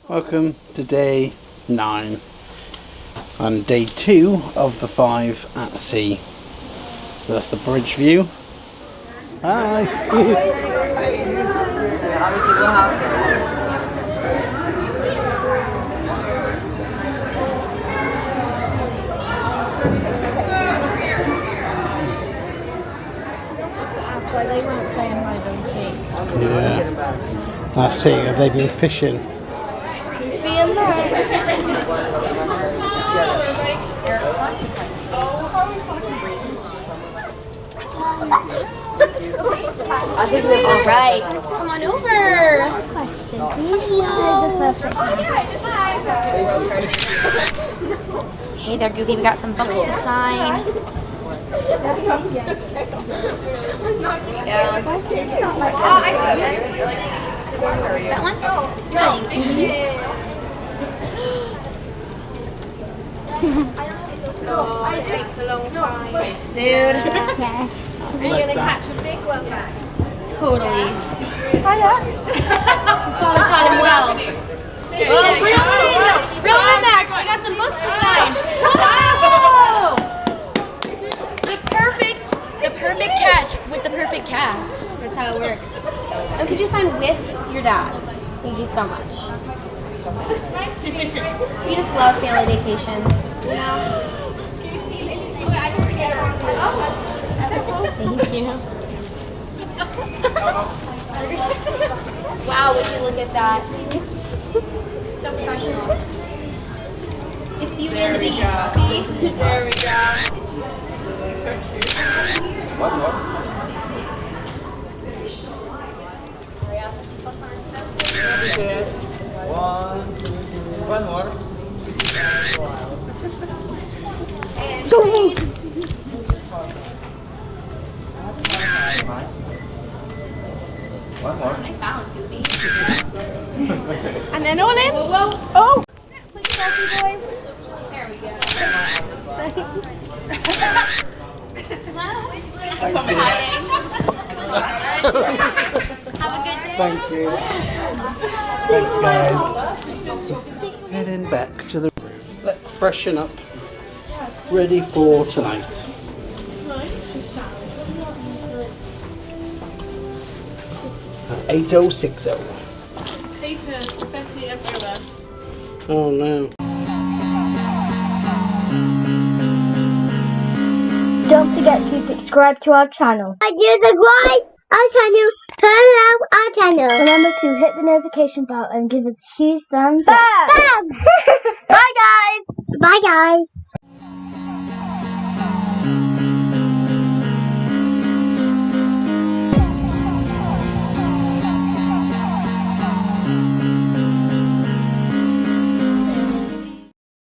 Welcome to day 9 and day 2 of the 5 at sea. That's the bridge view. Hi! That's why they weren't playing hide and seek. Yeah. That's it, have they been fishing? See him there. Alright, come on over. Hey there, Goofy, we got some books to sign. That one? Thank you. Thanks, dude. Are you going to catch a big one back? Totally. Hiya. Taught him well. Oh, reel it in, Max. I got some books to sign. Whoa! The perfect catch with the perfect cast. That's how it works. And could you sign with your dad? Thank you so much. You just love family vacations, you know? Thank you. Wow, would you look at that? So professional. It's Beauty and the Beast, see? There we go. So cute. One more. One more. And cheese. One more. Nice balance, Goofy. And then all in. Whoa, whoa. Oh! Look at Doggy boys. There we go. This one's hiding. Have a good day. Thank you. Thanks guys. Heading back to the... Let's freshen up. Ready for tonight. At 8060. Paper, confetti everywhere. Oh no. Don't forget to subscribe to our channel. Do subscribe our channel, turn on our channel. Remember to hit the notification bell and give us a huge thumbs up. Bye guys! Bye guys!